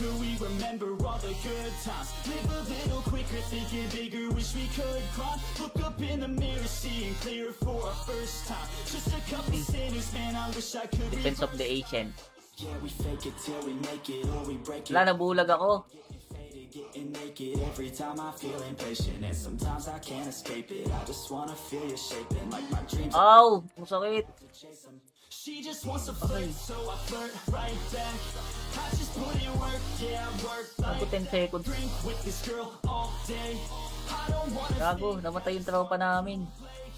liquor, we remember all the good times. Live a little quicker, thinking bigger, wish we could climb. Look up in the mirror, seeing clear for our first time. Just a couple sinners, man, I wish I could. Defense of the Ancient. Yeah, we fake it till we make it, or we break it. Wala, nabulag ako. Getting naked every time I feel impatient, and sometimes I can't escape it. I just wanna feel you shaping like my dreams. Ow! Masakit. She just wants to flirt, so I flirt right back. I just put in work, yeah, I work like Ako 10 seconds. drink with this girl all day. I don't wanna Gago, namatay yung tropa namin.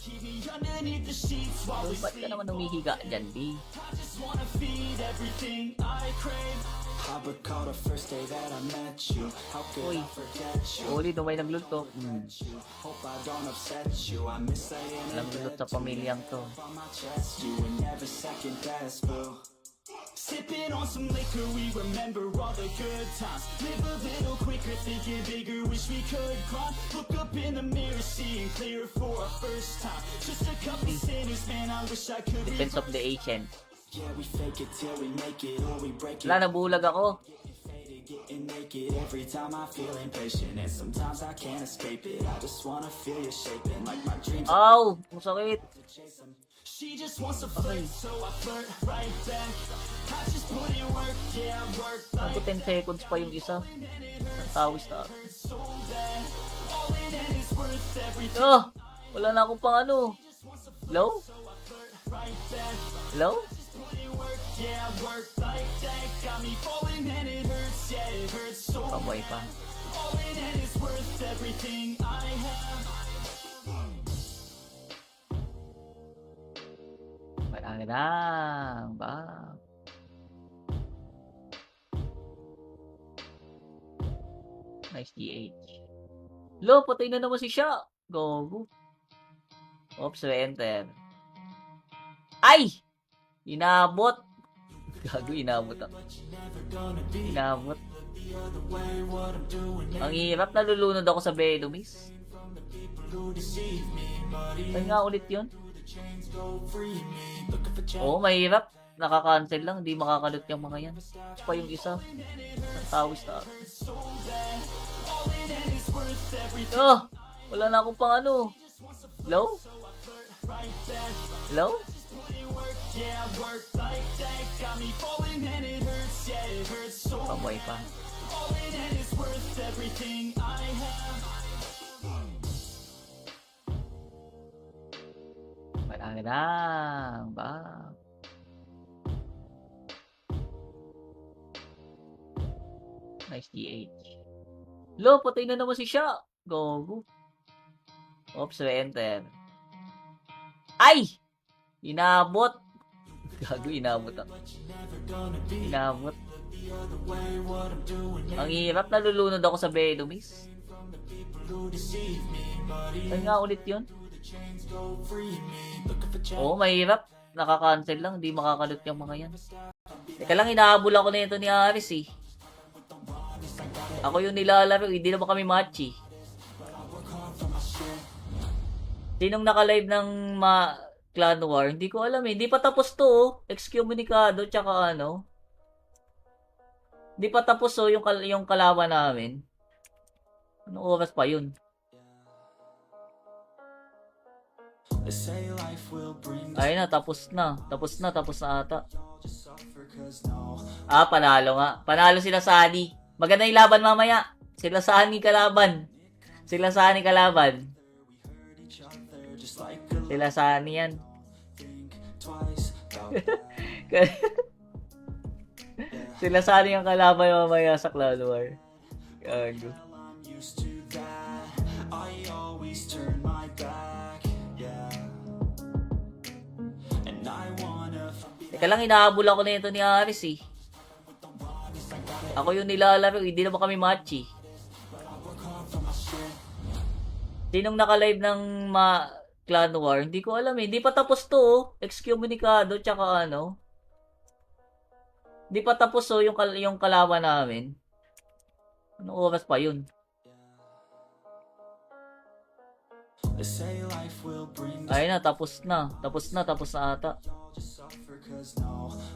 keep me underneath the sheets while we Ba't ka sleep. naman umihiga dyan, B? I just wanna feed everything I crave. I recall the first day that I met you. How could Uy. I forget you? Uli, dumay naglulto. Hope I don't upset you. I miss laying in Naglulot bed sa pamilyang to. on my chest. You were never second best, boo. Sipping on some liquor, we remember all the good times. Live a little quicker, thinking bigger, wish we could climb. Look up in the mirror, seeing clear for our first time. Just a couple sinners, man, I wish I could. Defense of the Ancient. Yeah, we fake it till we make it, or we break it. Wala, nabulag ako. Getting naked every time I feel impatient, and sometimes I can't escape it. I just wanna feel you shaping like my dreams. Ow! Masakit. She just wants to flirt, so I flirt right back. I just put in work, yeah, I work Ako like 10 seconds pa yung isa. Ang tawis na. so bad. All in and it's worth everything. Oh! Wala na akong pang ano. Hello? Right back. Hello? Put in work, yeah, I work like that. Got me falling and it hurts, yeah, it hurts so bad. Pabuhay pa. All in and it's worth everything I have. Parang ba? Nice DH. Lo, patay na naman si Sha. Gogo. Oops, enter. Ay! Inabot. Gago, inabot ako. Inabot. Ang hirap, nalulunod ako sa Venomist. Saan nga ulit yun? Oo, mahirap. Nakaka-cancel lang, hindi makakalot yung mga yan. Tapos pa yung isa. Ang tawis na. Oh! Wala na akong pang ano. Hello? Hello? Pabuhay pa. Parang ba? Nice DH. Lo, patay na naman si Sha. Gogo. Oops, enter. Ay! Inabot. Gago, inabot ako. Inabot. Ang hirap, nalulunod ako sa Venomist. Saan nga ulit yun? Oo, mahirap. Nakaka-cancel lang, hindi makakalot yung mga yan. Teka lang, inahabol ako na ito ni Aris eh. Ako yung nilalaro, hindi naman kami matchy. Sinong naka-live ng Clan War? Hindi ko alam eh. Hindi pa tapos to oh. Excommunicado tsaka ano. Hindi pa tapos oh yung kalaban namin. Anong oras pa yun? Ayun na, tapos na. Tapos na ata. Ah, panalo nga. Panalo sila Sunny. Maganda yung laban mamaya. Sila Sunny kalaban. Sila Sunny yan. Sila Sunny ang kalaban mamaya sa Clan War. Gago. Teka lang, inahabol ako na ito ni Aris eh. Ako yung nilalaro, hindi naman kami matchy. Sinong naka-live ng Clan War? Hindi ko alam eh. Hindi pa tapos to oh. Excommunicado tsaka ano. Hindi pa tapos oh yung kalaban namin. Anong oras pa yun? Ayun na, tapos na. Tapos na ata.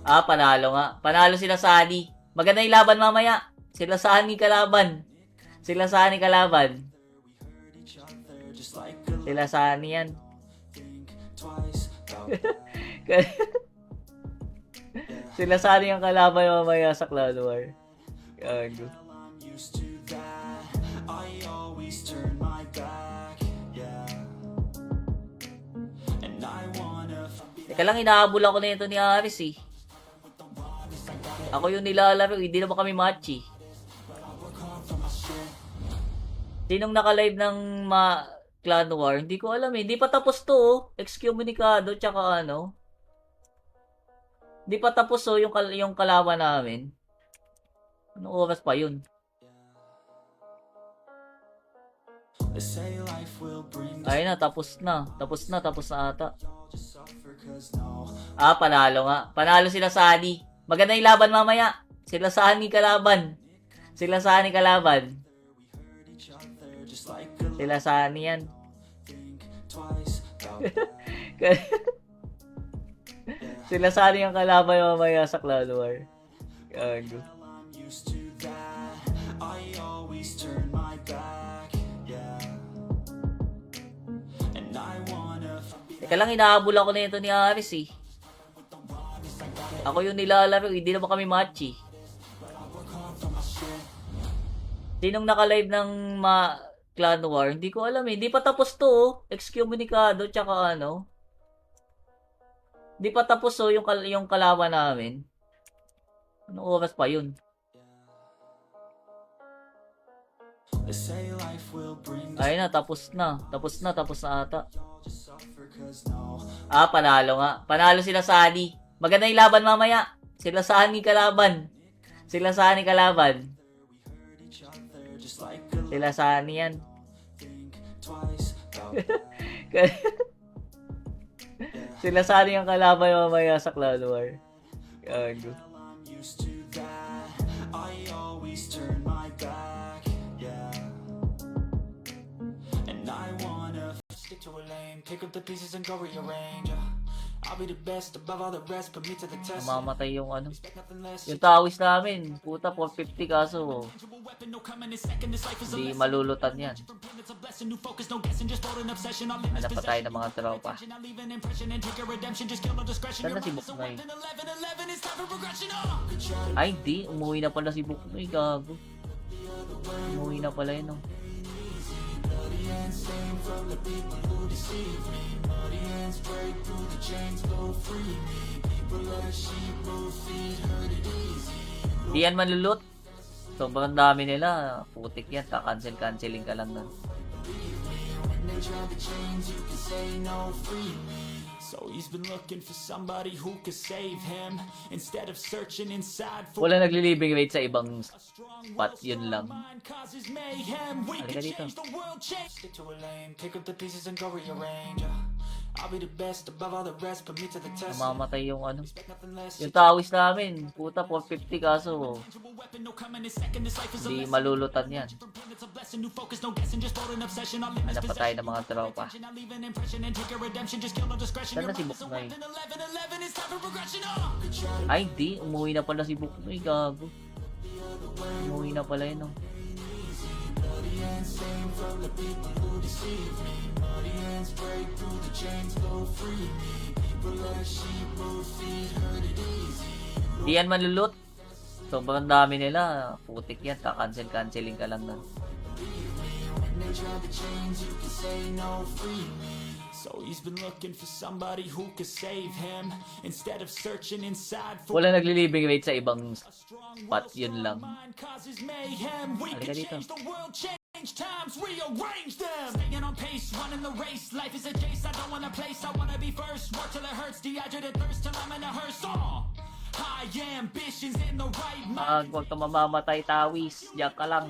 Ah, panalo nga. Panalo sila Sunny. Maganda yung laban mamaya. Sila saan ni kalaban? Sila saan ni kalaban? just like a Sila saan yan? think twice about Sila saan yung kalaban mamaya sa Clan War? Gago. I'm used to that. I always turn my back, yeah. And I wanna Teka lang, inahabol ako na ito ni Aris eh. Ako yung nilalaro, hindi naman kami matchy. Sinong naka-live ng Clan War? Hindi ko alam eh. Hindi pa tapos to oh. Excommunicado, tsaka ano. Hindi pa tapos oh, yung kalaban namin. Anong oras pa yun? They say life will bring Ayun na, tapos na. Tapos na ata. just suffer cause no Ah, panalo nga. Panalo sila sa Ani. Maganda yung laban mamaya. Sila sa Ani kalaban. Sila sa Ani kalaban. each other just like a Sila sa Ani yan. think twice about Sila sa Ani yung kalaban mamaya sa Clan War. Gago. I'm used to that. I always turn my back, yeah. And I wanna Teka lang, inahabol ako na ito ni Aris eh. Ako yung nilalaro, hindi naman kami matchy. Sinong naka-live ng Clan War? Hindi ko alam eh. Hindi pa tapos to oh. Excommunicado, tsaka ano. Hindi pa tapos oh, yung kalaban namin. Anong oras pa yun? They say life will bring Ayun na, tapos na. Tapos na ata. just suffer cause no Ah, panalo nga. Panalo sila sa Ani. Maganda yung laban mamaya. Sila sa Ani kalaban. Sila sa Ani kalaban. each other just like a Sila sa Ani yan. think twice about Sila sa Ani yung kalaban mamaya sa Clan War. Gago. I'm used to that. I always turn my back, yeah. And I wanna stick to a lane, pick up the pieces and go rearrange. I'll be the best above all the rest, put me to the test. Mamamatay yung ano. Expect nothing less. Yung tawis namin. Puta, 450 kaso. Weapon, no coming in second. This life is a Hindi lesson. malulutan yan. It's a blessing. New focus, no guessing. Just hold an obsession. I'll live Hanap pa tayo ng mga tropa. I'll leave an impression and take a redemption. Just kill no discretion. Saan na si Your eyes are Buknoy? weapon. 11, it's time for progression. Could try Ay, hindi. Umuwi na pala si Buknoy. Gago. Umuwi na pala yun. Oh. Di yan malulot. Sobrang dami nila. Putik yan. Canceling ka lang nun. So he's been looking for somebody who could save him instead of searching inside for Wala naglilibing rate sa ibang a strong spot. Yun lang. mind causes mayhem. We Halika can dito. change the world, change. Stick to a lane, pick up the pieces and go rearrange. I'll be the best above all the rest, put me to the test. Mamamatay yung ano. Expect nothing less. Yung tawis namin. Puta, 450 kaso. Weapon, no coming in second. This life is a Hindi lesson. malulutan yan. It's a blessing. New focus, no guessing. Just hold an obsession. I'll live Hanap pa tayo ng mga tropa. I'll leave an impression and take a redemption. Just kill no discretion. Saan na si Your eyes are Buknoy? weapon. 11, it's time for progression. Ay, hindi. Umuwi na pala si Buknoy. Gago. Umuwi na pala yun. Oh. Di yan malulot. Sobrang dami nila. Putik yan. Canceling ka lang nun. So he's been looking for somebody who could save him instead of searching inside for Wala naglilibing rate sa ibang a strong spot. Yun lang. mind causes mayhem. We Halika can dito. change the world, change times, rearrange them. Staying on pace, running the race. Life is a chase. I don't wanna place. I wanna be first. Work till it hurts. Dehydrated thirst till I'm in a hearse. High ambitions in the right mind. Huwag ka mamamatay, tawis. Diyan ka lang.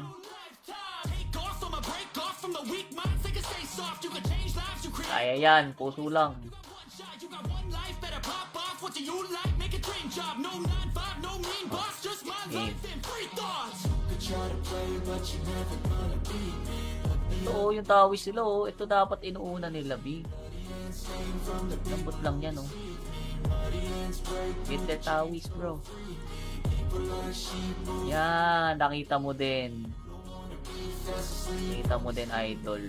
Take off from a break off from the weak minds. They can stay soft. You can change lives. You create. Kaya yan. Puso lang. One shot, you got one life, better pop off. What do you like? Make a dream job. No 9-5, no mean boss, just my life and free thoughts. You could try to play, but you never gonna beat me. Oo, yung tawis nila. Oh. Ito dapat inuuna nila, B. Lambot lang yan, oh. Get the tawis, bro. Yan, nakita mo din. Nakita mo din, idol.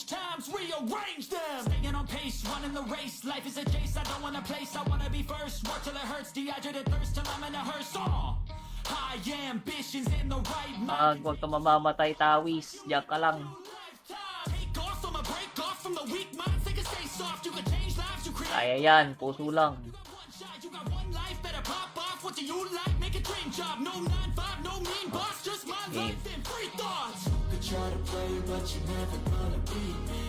Times rearrange them. Staying on pace, running the race. Life is a chase. I don't wanna place. I wanna be first. Work till it hurts. Dehydrated thirst till I'm in a hearse. High ambitions in the right mind. Huwag ka mamamatay, Tawis. Diyan ka lang. Take off from a break off from the weak minds. They can stay soft. You can change lives. You create Kaya yan, puso lang. one shot. You got one life. Better pop off. What do you like? Make a dream job. No 9-5. No mean boss. Just my life and free thoughts. Could try to play, but you never gonna beat me.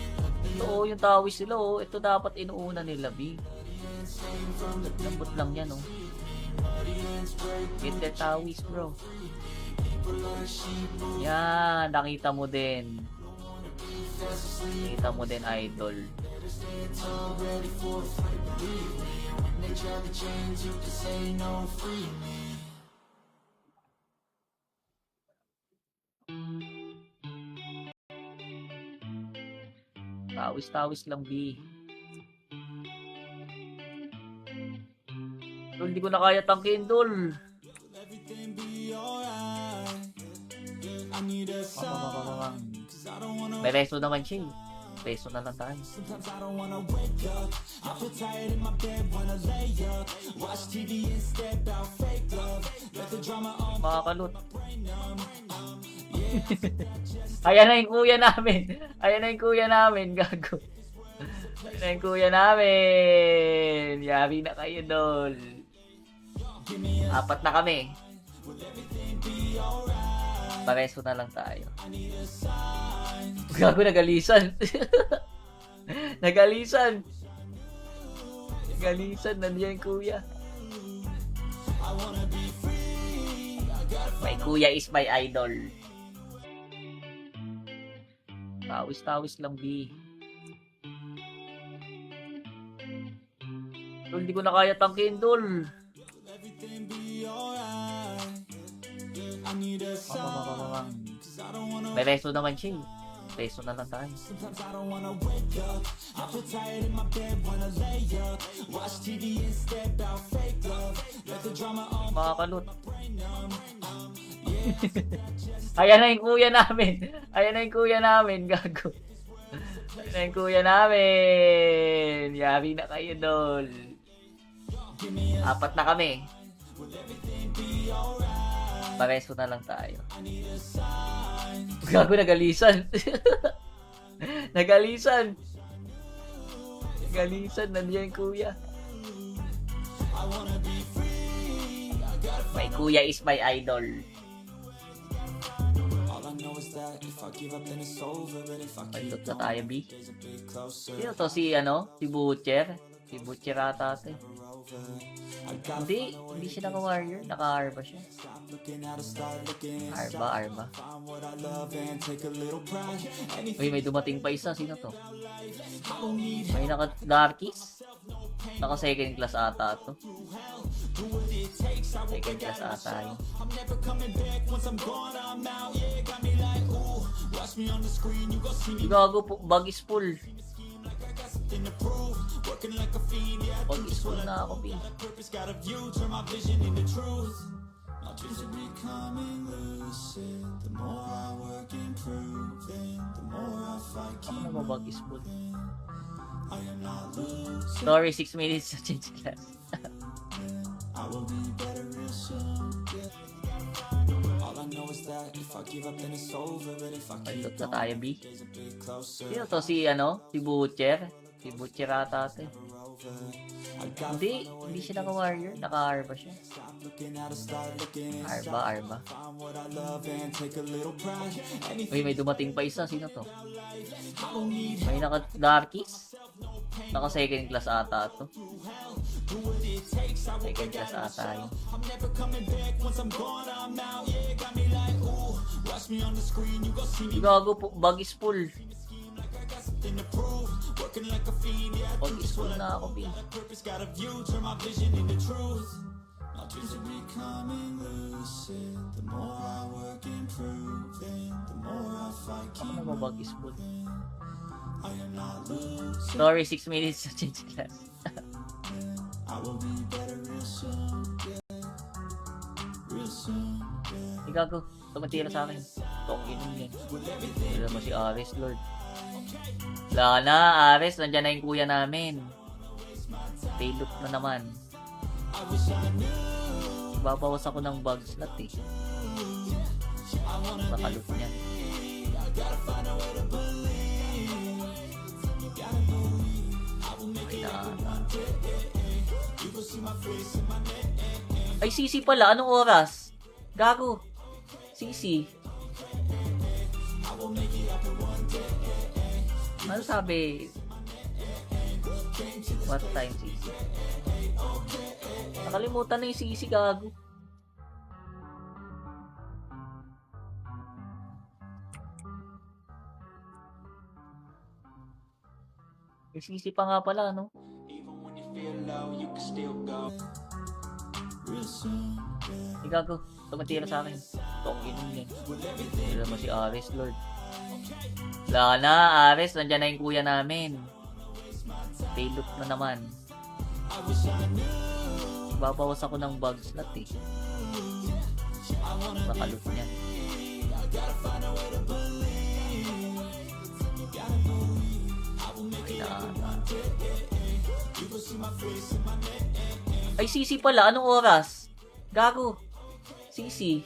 Ito, yung Tawis nila, oh. Ito dapat inuuna nila, B. Lambot lang yan, oh. Get the Tawis, bro. Yan, nakita mo din. Nakita mo din, idol. Tawis lang, B. Dol, hindi ko na kaya tangkin, Dol. Everything be alright. I need a sign. 'Cause I don't wanna. May reso naman siya, eh. Reso na lang tayo. Sometimes I don't wanna wake up. I feel tired in my bed, wanna lay up. Watch TV instead, about fake love. Let the drama on Makakalot. my brain numb. Ayan na yung kuya namin. Ayan na yung kuya namin, gago. Ayan na yung kuya namin. Yari na kayo, Dol. 4 na kami. Pareso na lang tayo. Gago, nagalisan. Nagalisan. Nagalisan, nandiyan yung kuya. My kuya is my idol. Tawis lang, B. Dol, hindi ko na kaya tangkin, Dol. everything be alright. I need a sign. 'Cause I don't wanna. May reso naman siya, eh. Reso na lang tayo. Sometimes I don't wanna wake up. I feel tired in my bed, wanna lay up. Watch TV instead, about fake love. Let the drama on Makakalot. my brain numb. Ayan na yung kuya namin. Ayan na yung kuya namin, gago. Ayan na yung kuya namin. Yari na kayo, Dol. 4 na kami. Pareso na lang tayo. Gago, nagalisan. Nagalisan. Nagalisan, nandiyan yung kuya. My kuya is my idol. All I know is that if I give up then it's over, but if I keep Paldot na tayo, B. days a bit closer. Sino to? Si Butcher? Si Butcher ata ito, eh. I got Hindi siya naka-warrior. Naka-arba siya. stop looking out and start looking Arba. find what I love and take a little pride. Anything Uy, may dumating pa isa. Sino to? I don't need May naka-darkies. Naka-second class ata to. do what it takes. I won't Second get class out of ata yun. myself. I'm never coming back once I'm gone. I'm out. Yeah, got me like ooh. Watch me on the screen, you gon' see me Gago po. Bag is full. like I got something to prove. Working like a fiend, yeah. Bag is full na ako, B. Purpose got a view, turn my vision into truth. My dreams are becoming lucid. The more I work improving, the more I fight Ako keep na ba bag is full? I am not losing. Sorry, 6 minutes to change class. I will be better real soon. Yeah. All I know is that if I give up then it's over, but if I keep Paldot na tayo, B. days a bit closer. Sino to? Si Butcher? Si Butcher ata ito, eh. I got Hindi siya naka-warrior. Naka-arba siya. stop looking out and start looking Arba. find what I love and take a little pride. Anything Uy, may dumating pa isa. Sino to? I don't need May naka-darkies. Naka-second class ata to. do what it takes. I won't Second get class out of ata yun. myself. I'm never coming back once I'm gone. I'm out. Yeah, got me like ooh. Watch me on the screen, you gon' see me Gago po. Bag is full. like I got something to prove. Working like a fiend, yeah. Bag is full na ako, B. Purpose got a view, turn my vision into truth. My dreams are becoming lucid. The more I work improving, the more I fight Ako keep na mabagis po. moving. I am not losing. Sorry, 6 minutes to change class. I will be better real soon, yeah. Real soon, yeah. Igago, tumatira sa akin. Tongin yun. Wala mo si Ares, Lord. Wala na, Ares. Nandiyan na yung kuya namin. Tailot na naman. Babawas ako ng bug slot eh. Makalot niya. Ay, Sisi pala. Anong oras? Gago. Sisi. Ano sabi? What time, Sisi? Nakalimutan na yung Sisi, gago. Yung Sisi pa nga pala, no? Even when you feel low, you can still go. Real soon, yeah. Igago, tumatira sa akin. Tongin yun. Wala mo si Ares, Lord. Wala na, Ares. Nandiyan na yung kuya namin. Tailot na naman. Babawas ako ng bug slot eh. Makalot niya. Ay, Sisi pala. Anong oras? Gago. Sisi.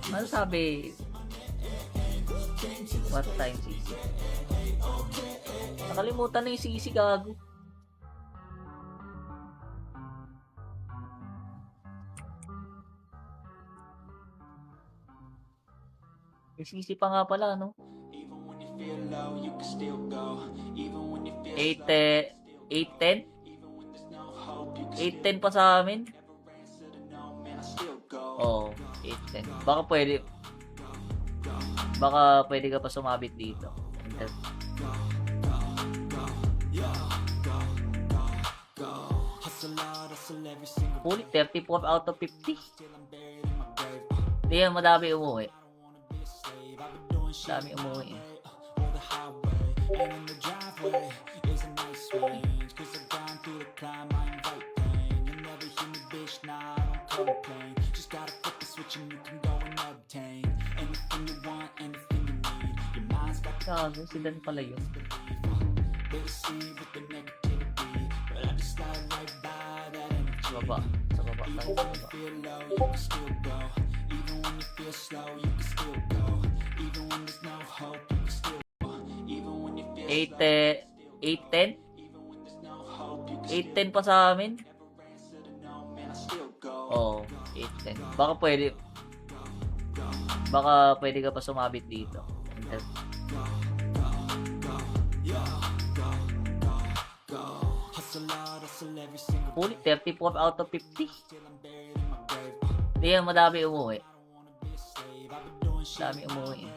Ano sabi? What time, Sisi? Nakalimutan na yung Sisi, gago. Yung Sisi pa nga pala, no? Even when you feel low, you can still go. Even when you feel 8:10? even when there's no hope, you can 8:10 pa sa amin? never answer to no, man, I still go. Oo, 8:10. Baka pwede ka pa sumabit dito. Hustle hard, hustle every single Holy, 34 out of 50. till I'm buried in my grave. Hindi yan, madami umuwi. I don't wanna be a slave. I've been doing shit Dami umuwi eh. or the highway. And in the driveway is a nice range. Cause I've gone through the climb, I invite pain. You'll never hear me, bitch, nah, I don't complain. Just gotta flip the switch and you can go and obtain anything you want, anything you need. Your mind's got the Gago, si Dan pala yun. they deceive with the negativity. But I just slide right by that energy. Sa baba. Sa baba tayo, Even sa when you baba. feel low, you can still go. Even when you feel slow, you can still go. Even when there's no hope, you can still go. Even when you feel 8:10? even when there's no hope, you can 8:10 pa sa amin? never answer to no, man, I still go. Oo, 8:10. Baka pwede ka pa sumabit dito. Hustle hard, hustle every single Holy, 34 out of 50. till I'm buried in my grave. Hindi yan, madami umuwi. I don't wanna be a slave. I've been doing shit Dami umuwi eh.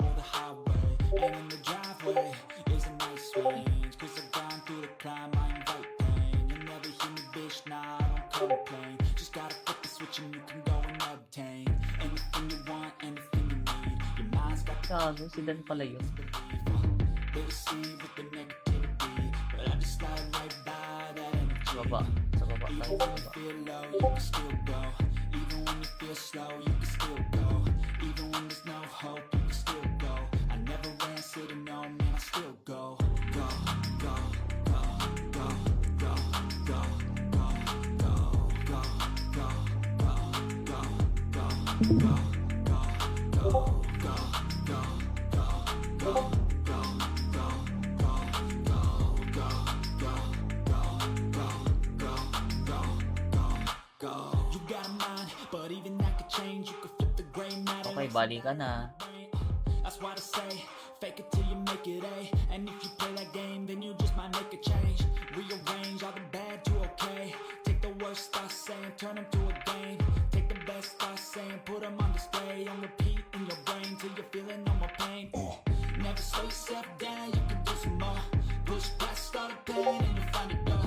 or the highway. And in the driveway is a nice range. Cause I've gone through the climb, I invite pain. You'll never hear me, bitch, nah, I don't complain. Just gotta flip the switch and you can go and obtain anything you want, anything you need. Your mind's got the Gago, si Dan pala yun. they deceive with the negativity. But I just slide right by that energy. Sa baba. Sa baba Even tayo, sa when you baba. feel low, you can still go. Even when you feel slow, you can still go. Even when there's no hope, you can still go. I never answer to no, man, I still go. Go, go, go, go, go, go, go, go, go, go, go, go, go, go, go, go, go, go, go. You got a mind, but even that could change. You could flip the gray matter. Okay, bali ka na. That's why I say, fake it till you make it A. And if you play that game, then you just might make a change. Rearrange all the bad to okay. Take the worst thoughts saying, turn them to a game. Take the best thoughts saying, put them on display. On repeat in your brain till you're feeling no more pain. Never slow yourself down, you can do some more. Push past all the pain and you find a door.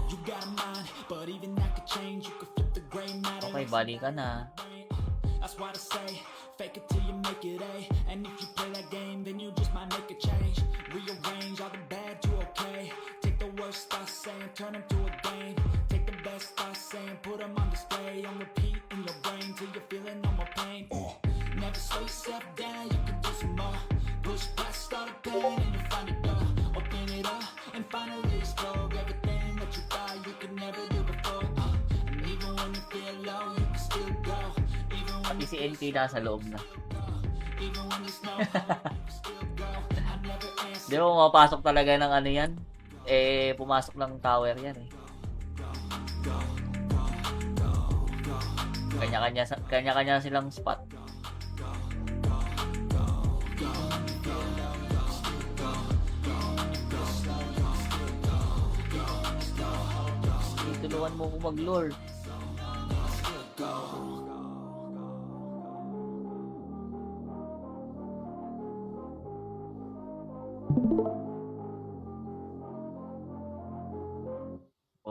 You got a mind, but even that could change. You could flip the gray matter. Okay, bali ka na. That's why I say, fake it till you make it A. And if you play that game, then you just might make a change. Rearrange all the bad to okay. Take the worst I say and turn them to a game. Take the best I say and put them on display. On repeat in your brain till you're feeling no more pain. Never slow yourself down, you can do some more. Push past all the pain and you find a door. Open it up and finally explore everything that you thought you could never do before. And even when you feel low, you can still go. Even when Pati si NK nasa loob na. even when there's no hope, you can still go. I never answer. Di ba pumapasok talaga ng ano yan? Eh, pumasok ng tower yan eh. Kanya-kanya silang spot. Tulungan mo ko mag-lure.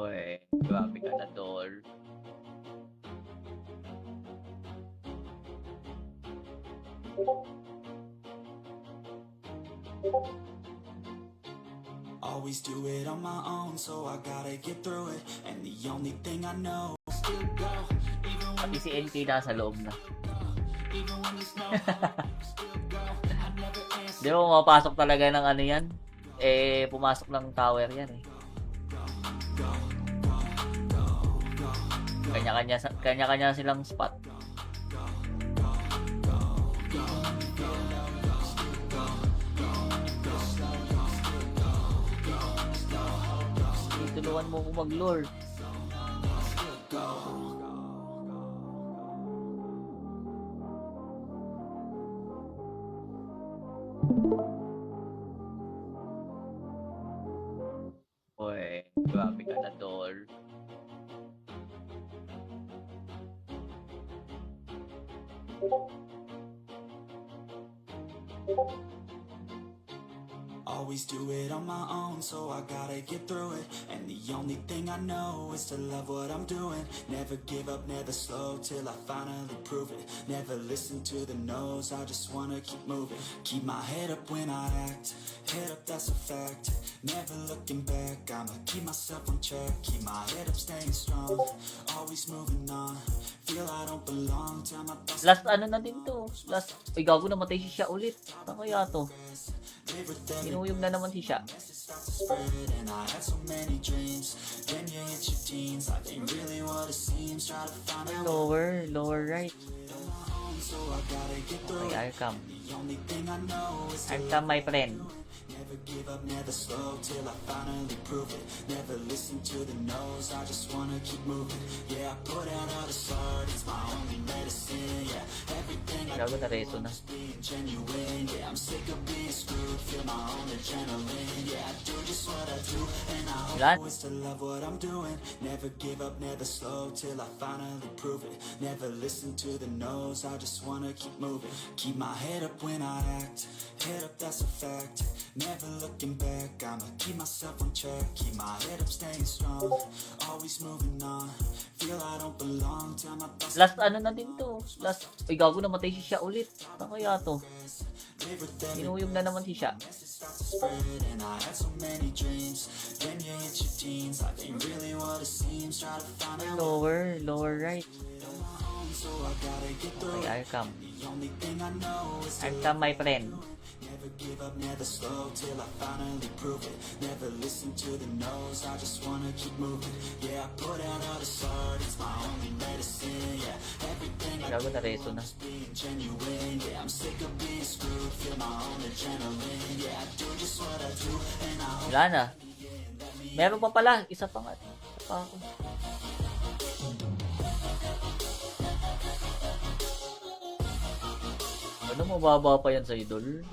Oy, grabe ka na, Dol. Always do it on my own, so I gotta get through it. And the only thing I know is still go. Even when Pati si NK nasa loob na. even when there's no hope, you can still go. I never answer. Di ba pumapasok talaga ng ano yan? Eh, pumasok ng tower yan eh. Kanya-kanya silang spot. Tulungan mo ko mag-lure. Oy, grabe ka na, Dol. Always do it on my own, so I gotta get through it. And the only thing I know is to love what I'm doing. Never give up, never slow, till I finally prove it. Never listen to the no's, I just wanna keep moving. Keep my head up when I act, head up, that's a fact. Never looking back, I'ma keep myself on track. Keep my head up, staying strong, always moving on. Feel I don't belong, tell my thoughts. Last ano na din to. Last, uy, gago, namatay si siya ulit. Ano kaya to? Live with every Inuyog na naman si siya. message starts to spread, and I had so many dreams. Then you hit your teens, life ain't really what it seems. Try to find out Lower right. on my own, so I gotta get through Okay, it. I'll come. The only thing I know is to I'll come, my friend. never give up, never slow, till I finally prove it. Never listen to the no's, I just wanna keep moving. Yeah, I put out all this art, it's my only medicine. Yeah, everything I Gago na reso na. being genuine. Yeah, I'm sick of being screwed, feel my own adrenaline. Yeah, I do just what I do, and I hope Lan? always to love what I'm doing. Never give up, never slow, till I finally prove it. Never listen to the no's, I just wanna keep moving. Keep my head up when I act, head up, that's a fact. Never looking back, I'ma keep myself on track. Keep my head up, staying strong, always moving on. Feel I don't belong, tell my thoughts. Last ano na din to. Last, uy, gago, namatay si siya ulit. Ano kaya to? Live with every Inuyog na naman si siya. message starts to spread, and I had so many dreams. Then you hit your teens, life ain't really what it seems. Try to find out Lower right. on my own, so I gotta get through Okay, it. I'll come. The only thing I know is to I'll come, my friend. never give up, never slow, till I finally prove it. Never listen to the no's, I just wanna keep moving. Yeah, I put out all this art, it's my only medicine. Yeah, everything I Gago na reso na. being genuine. Yeah, I'm sick of being screwed, feel my own adrenaline. Yeah, I do just what I do, and I hope Wala na. Meron pa pala. Isa pa nga. Isa pa ako. Ano, mababa pa yan sa idol?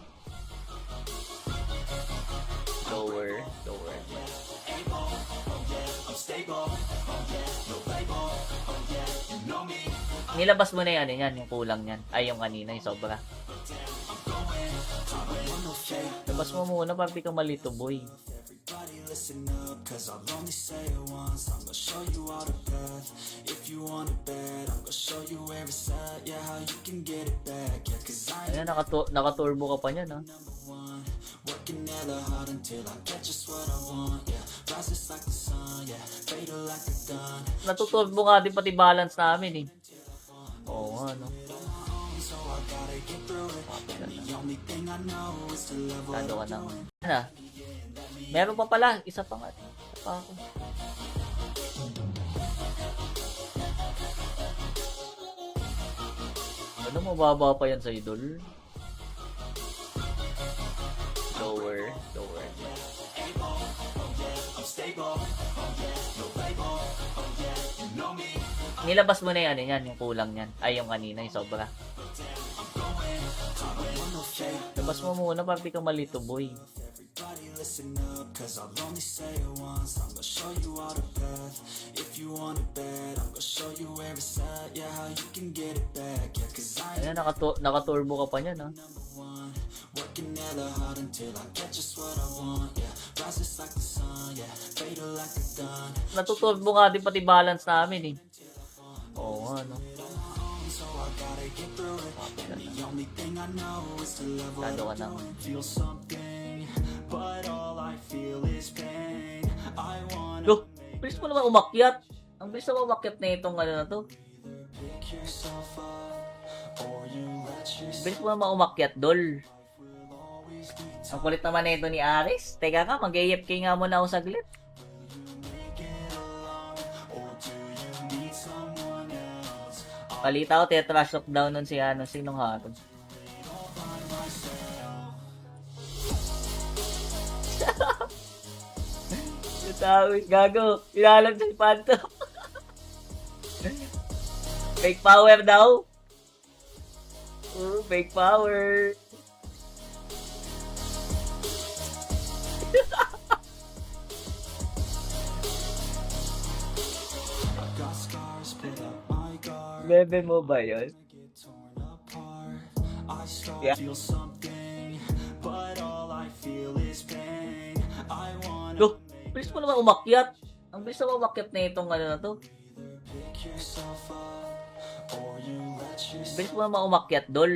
Lower. I'm stable, oh yeah, no label, Nilabas mo na yung ano yan, yung kulang yan. Ay, yung kanina, yung sobra. Labas mo muna para di ka malito, boy. Everybody listen up, cause I'll only say it once. I'm gonna show you all the path. If you want it bad, I'm gonna show you where it's at. Yeah, how you can get it back. Yeah, cause I Ayan, naka-turbo ka pa niyan, ha? number one. Working hella hard until I get just what I want. Yeah, rises like the sun. Yeah, fatal like a gun. Natuturbo nga din pati balance namin, eh. Oo, ano. So I gotta get through it. And the only thing I know is to love what Lalo ka I'm na. doing. Ano? Meron pa pala. Isa pa nga. Isa pa ako. Ano, mababa pa yan sa idol? Lower. Lower. I'm stable. Oh yeah, no label. Oh yeah, you know me. Nilabas mo na yan, yan, yung kulang yan. Ay, yung kanina, yung sobra. Labas mo muna para di ka malito, boy. Everybody listen up, cause I'll only say it once. I'm gonna show you all the path. If you want it bad, I'm gonna show you where it's at. Yeah, how you can get it back. Yeah, cause I Ayan, naka-turbo ka pa niyan, ha? number one. Working hella hard until I get just what I want. Yeah, rises like the sun. Yeah, fatal like a gun. Natuturbo nga din pati balance namin, eh. Oo, ano. So I gotta get through it. And the only thing I know is to love what Lalo ka I'm na. doing. Feel something, but all I feel is pain. I wanna Look, bilis mo naman umakyat. Ang bilis naman umakyat na itong ano na to. pick yourself up, or you let yourself Bilis mo naman umakyat, dol. always be Ang kulit naman na ito ni Aris. Teka ka, mag-AFK nga muna ako saglit. get along, or do you need someone else? Palita ko, tetrash shock down nun si ano, sinong hatod. All by myself. Yung tao, gago. Ilalag sa si Panto. Fake power daw. Fake power. Got scars, put up my guard. Bebe mo ba yun? Get torn apart. I start Yeah. to feel something, but all I feel is pain. I wanna Look, bilis mo naman umakyat. Ang bilis naman umakyat na itong ano na to. pick yourself up, or you let yourself Bilis mo naman umakyat, dol.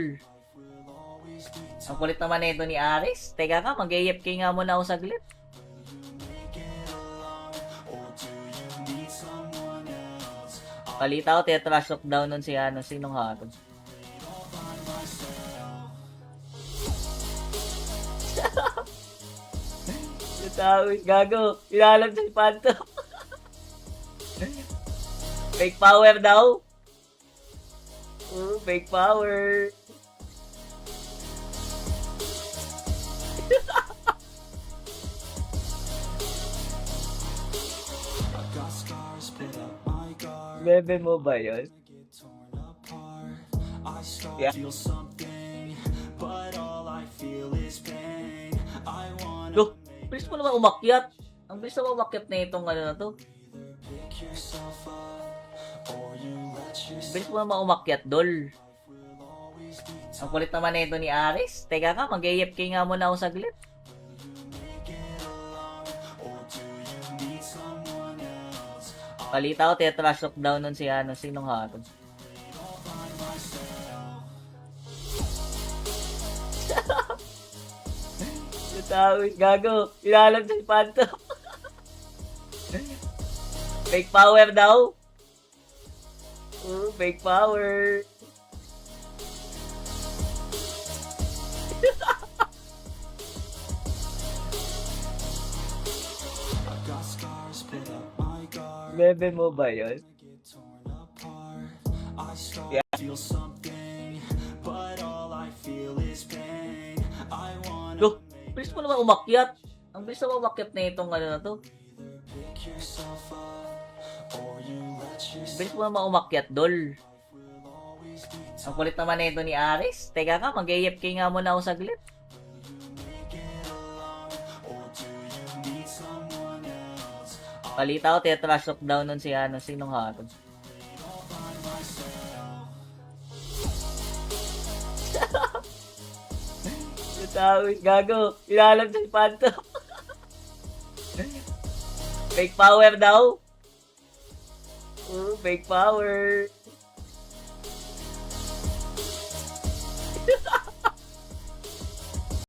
always be Ang kulit naman na ito ni Aris. Teka ka, mag-AFK nga muna ako saglit. get along, or do you need someone else? Palita ko, tetrash shock down nun si ano, sinong hatod. All by myself. Yung tao, gago. Ilalag sa si Panto. Fake power daw. Fake power. Got scars, put up my guard. Bebe mo ba yun? Get torn apart. I start Yeah. to feel something, but all I feel is pain. I wanna Look, bilis mo naman umakyat. Ang bilis naman umakyat na itong ano na to. pick yourself up, or you let yourself Bilis mo naman umakyat, dol. always be Ang kulit naman na ito ni Aris. Teka ka, mag-AFK nga muna ako saglit. get along, or do you need someone else? Palita ko, tetrash shock down nun si ano, sinong hatod. All by myself. Yung tao, gago. Ilalag sa si Panto. Fake power daw. Fake power. Got scars, put up my guard. Bebe mo ba yun? Get torn apart. I start Yeah. to feel something, but all I feel is pain. I wanna Look, bilis mo naman umakyat. Ang bilis naman umakyat na itong ano na to. pick yourself up, or you let yourself Bilis mo naman umakyat, dol. always be Ang kulit naman na ito ni Aris. Teka ka, mag-AFK nga muna ako saglit. get along, or do you need someone else? Palita ko, tetrash shock down nun si ano, sinong hatod. All by myself. Sabi, gago. Ilalam sa si Panto. Fake power daw. Fake power.